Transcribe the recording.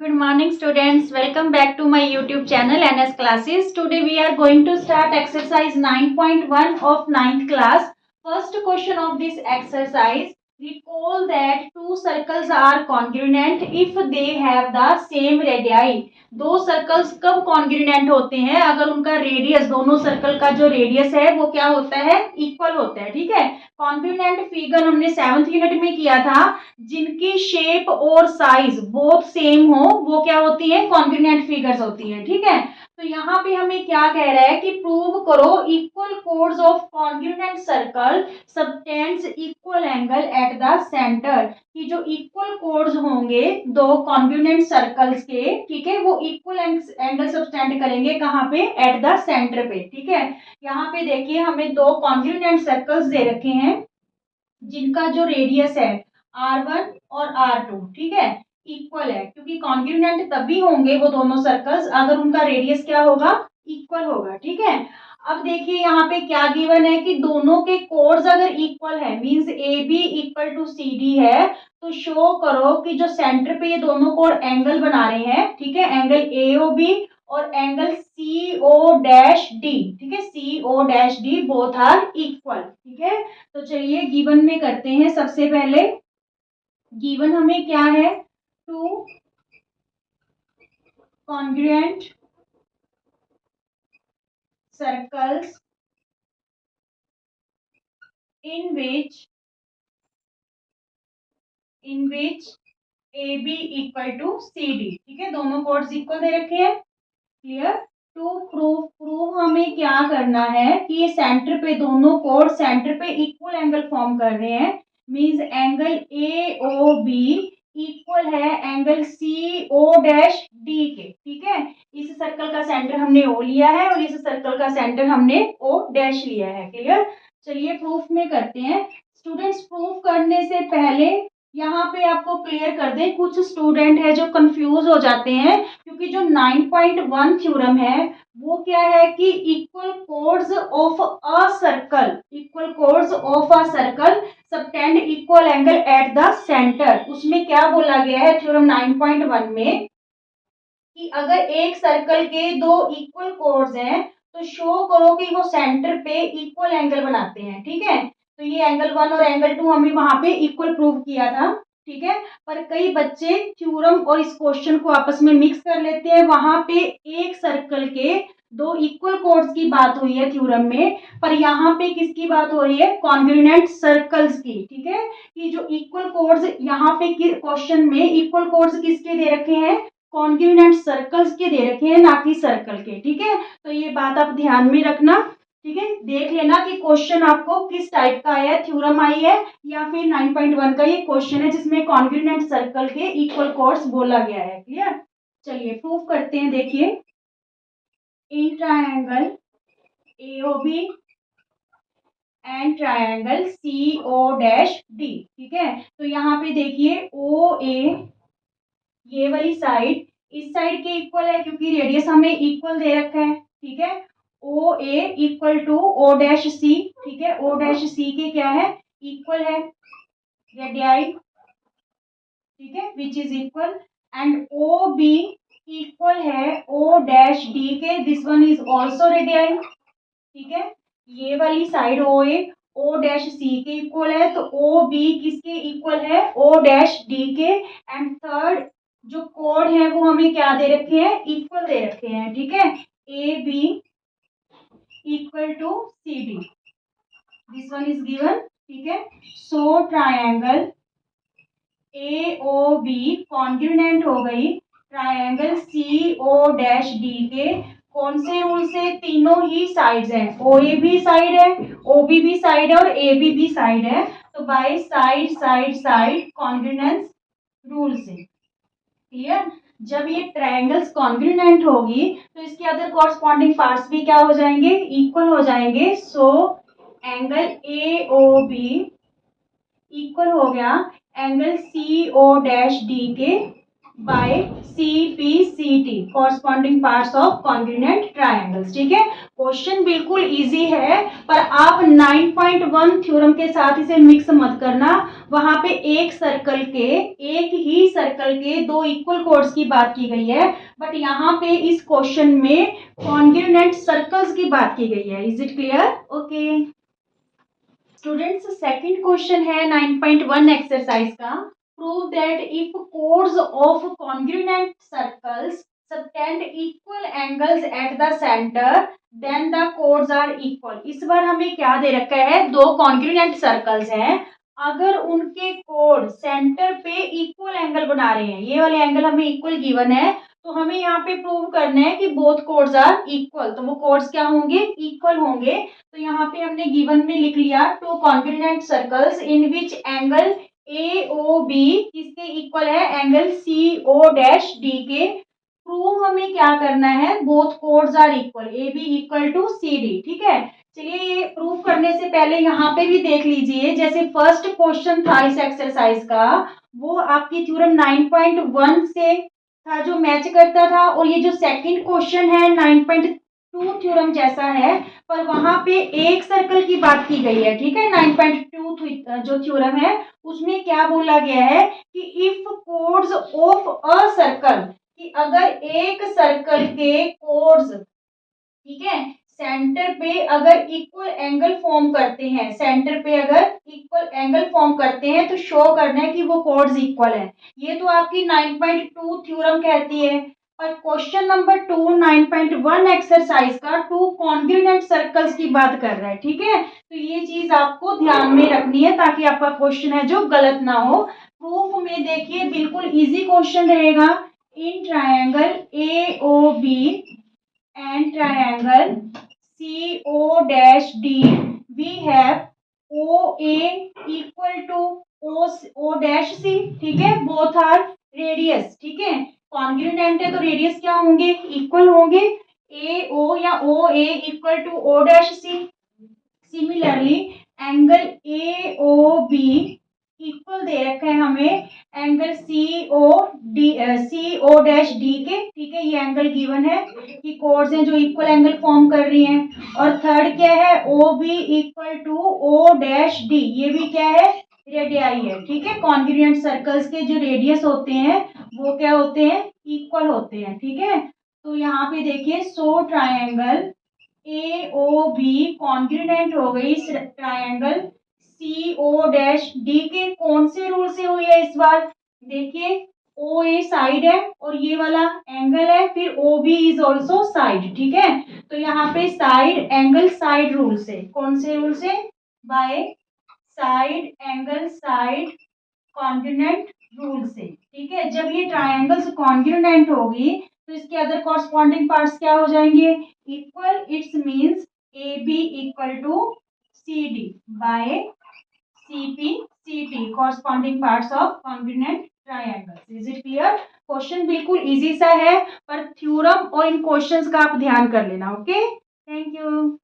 Good morning students, welcome back to my YouTube channel NS Classes. Today we are going to start exercise 9.1 of ninth class. First question of this exercise, recall that two circles are congruent if they have the same radii. दो circles कब कॉन्ग्रुनेंट होते हैं? अगर उनका radius, दोनों circle का जो radius है वो क्या होता है? इक्वल होता है। ठीक है, कॉन्ग्रुनेंट फिगर हमने 7th यूनिट में किया था। जिनकी शेप और साइज बोथ सेम हो वो क्या होती है? कॉन्ग्रुनेंट फिगर्स होती है। ठीक है, तो यहाँ पे हमें क्या कह रहा है कि प्रूव करो equal chords of congruent circle subtends equal angle at the centre. कि जो इक्वल कोड्स होंगे दो कॉन्ग्रुनेंट सर्कल्स के, ठीक है, वो इक्वल एंगल सबटेंड करेंगे कहाँ पे? एट द सेंटर पे। ठीक है, यहाँ पे देखिए हमें दो कॉन्ग्रुनेंट सर्कल्स दे रखे हैं जिनका जो रेडियस है R1 और R2, ठीक है, इक्वल है। क्योंकि कॉन्ग्रुनेंट तभी होंगे वो दोनों सर्कल्स अगर उनका रेडियस क्या होगा? इक्वल होगा। ठीक है, अब देखिए यहाँ पे क्या गिवन है कि दोनों के कोड्स अगर इक्वल है, means A B equal to C D है, तो शो करो कि जो सेंटर पे ये दोनों कोड एंगल बना रहे हैं, ठीक है, एंगल ए ओ बी और angle C O dash D, ठीक है, C O dash D both are equal. ठीक है, तो चलिए गिवन में करते हैं। सबसे पहले गिवन हमें क्या है? Two congruent circles in which AB equal to CD। ठीक है, दोनों कोड्स इक्वल दे रखे हैं। क्लियर? टू प्रूव हमें क्या करना है कि ये सेंटर पे दोनों कोड सेंटर पे इक्वल एंगल फॉर्म कर रहे हैं। Means angle A O B equal है angle C O dash D के। ठीक है, इस सर्कल का सेंटर हमने ओ लिया है और इस सर्कल का सेंटर हमने ओ डैश लिया है। क्लियर? चलिए प्रूफ में करते हैं। स्टूडेंट्स, प्रूफ करने से पहले यहाँ पे आपको क्लियर कर दें, कुछ स्टूडेंट है जो कंफ्यूज हो जाते हैं क्योंकि जो 9.1 थ्योरम है वो क्या है कि equal chords of a circle, equal chords of a circle subtend equal angle at the centre. उसमें क्या बोला गया है थ्योरम 9.1 में कि अगर एक सर्कल के दो इक्वल कोड्स हैं तो शो करो कि वो सेंटर पे इक्वल एंगल बनाते हैं। ठीक है, तो ये एंगल 1 और एंगल 2 हमने वहां पे इक्वल प्रूव किया था। ठीक है, पर कई बच्चे थ्योरम और इस क्वेश्चन को आपस में मिक्स कर लेते हैं। वहां पे एक सर्कल के दो इक्वल कोड्स की बात हुई है थ्योरम में, पर यहाँ पे किसकी बात हो रही है? कॉन्ग्रुएंट सर्कल्स की। ठीक है, कि जो इक्वल कोड्स यहाँ पे क्वेश्चन में इक्वल कोड्स किसके दे रखे हैं? कॉन्ग्रुएंट सर्कल्स के दे रखे हैं, ना कि सर्कल के। ठीक है, तो ये बात आप ध्यान में रखना। ठीक है, देख लेना कि क्वेश्चन आपको किस टाइप का आया है, थ्योरम आई है या फिर 9.1 का ये क्वेश्चन है जिसमें कॉन्ग्रुएंट सर्कल के इक्वल कोड्स बोला गया है। क्लियर? चलिए प्रूफ करते हैं। देखिए, in triangle AOB and triangle C O dash D. ठीक है, तो यहाँ पे देखिए ओ ए, ये वाली साइड इस साइड के इक्वल है क्योंकि रेडियस हमें इक्वल दे रखा है। ठीक है, ओ ए equal two O dash C. ठीक है, ओ डैश सी के क्या है? इक्वल है रेडियाई। ठीक है, which is equal. And O B equal है ओ डैश डी के, this one is also radii. ठीक है, ये वाली साइड ओ ए ओ डैश सी के इक्वल है, तो ओ बी किसके इक्वल है? ओ डैश डी के। एंड थर्ड जो कोड है वो हमें क्या दे रखे हैं? इक्वल दे रखे हैं। ठीक है, A B equal to C D, this one is given. ठीक है, so triangle A O B congruent हो गई triangle C O dash D के। कौन से रूल से? तीनों ही साइड्स हैं, ओ ए भी साइड है, ओ बी भी साइड है और ए बी भी साइड है, तो by side side side congruence rule से। क्लियर? जब ये ट्रायंगल्स कॉन्ग्रुएंट होगी तो इसके अदर कॉरस्पॉन्डिंग पार्ट्स भी क्या हो जाएंगे? इक्वल हो जाएंगे। So angle A O B equal हो गया angle C O dash D के, by CPCT corresponding parts of congruent triangles. ठीक है, क्वेश्चन बिल्कुल इजी है, पर आप 9.1 थ्योरम के साथ इसे मिक्स मत करना। वहां पे एक ही सर्कल के दो इक्वल कोड्स की बात की गई है, बट यहाँ पे इस क्वेश्चन में कॉन्ग्रुएंट सर्कल्स की बात की गई है। Is it clear? Okay students, second question है 9.1 एक्सरसाइज का। Prove that if chords of congruent circles subtend equal angles at the centre then the chords are equal. इस बार हमें क्या दे रखा है, दो कॉन्ग्रुएंट सर्कल्स हैं, अगर उनके कोड सेंटर पे इक्वल एंगल बना रहे हैं, ये वाले एंगल हमें इक्वल गिवन है, तो हमें यहाँ पे प्रूव करना है कि बोथ कोड्स आर इक्वल। तो वो कोड्स क्या होंगे, इक्वल होंगे। तो यहाँ पे हमने गिवन में लिख लिया two congruent circles in which angle AOB किसके इक्वल है, एंगल CO' D के। प्रूव हमें क्या करना है, both chords are equal, AB equal to CD। ठीक है, चलिए ये प्रूव करने से पहले यहाँ पे भी देख लीजिए, जैसे फर्स्ट क्वेश्चन था इस एक्सरसाइज का, वो आपकी थ्योरम 9.1 से था जो मैच करता था, और ये जो सेकंड क्वेश्चन है 9.2 थ्योरम जैसा है, पर वहां पे एक सर्कल की बात की गई है। ठीक है, 9.2 जो थ्योरम है उसमें क्या बोला गया है कि if chords of a circle, कि अगर एक सर्कल के कोड्स, ठीक है, सेंटर पे अगर इक्वल एंगल फॉर्म करते हैं, सेंटर पे अगर इक्वल एंगल फॉर्म करते हैं, तो शो करना है कि वो कोड्स इक्वल है। ये तो आपकी 9.2 थ्योरम कहती है। और क्वेश्चन नंबर 2 9.1 एक्सरसाइज का टू कॉन्ग्रुएंट सर्कल्स की बात कर रहा है। ठीक है, तो ये चीज आपको ध्यान में रखनी है ताकि आपका क्वेश्चन है जो गलत ना हो। प्रूफ में देखिए बिल्कुल इजी क्वेश्चन रहेगा। In triangle AOB and triangle CO-D, we have OA equal to O'(C). ठीक है, both are radius। ठीक है, कॉन्ग्रुएंट है तो रेडियस क्या होंगे, इक्वल होंगे। AO या OA equal to O'(C). Similarly angle AOB equal दे रखा है हमें एंगल CO'(D) के। ठीक है, ये एंगल गिवन है कि कोड्स हैं जो इक्वल एंगल फॉर्म कर रही हैं। और थर्ड क्या है, OB इक्वल टू O'(D), ये भी क्या है, रेडियाई है। ठीक है, कॉन्ग्रुएंट सर्कल्स के जो रेडियस होते हैं वो क्या होते हैं, इक्वल होते हैं। ठीक है, तो यहाँ पे देखिए सो ट्रायंगल AOB कॉन्ग्रुएंट हो गई इस ट्रायंगल CO'(D) के कौन से रूल से हुई है इस बार, देखिए OA साइड है और ये वाला एंगल है, फिर OB इज ऑल्सो साइड। ठीक है, तो यहाँ पे साइड एंगल साइड रूल से, कौन से रूल से, by side angle side congruent rule से। ठीक है, जब ये ट्रायंगल्स कॉन्ग्रुएंट होगी तो इसके अदर कॉरस्पॉन्डिंग पार्ट्स क्या हो जाएंगे, equal. It's means AB equal to CD by CPCT corresponding parts of congruent triangles. Is it clear? Question बिल्कुल इजी सा है, पर थ्योरम और इन क्वेश्चंस का आप ध्यान कर लेना। Okay, thank you.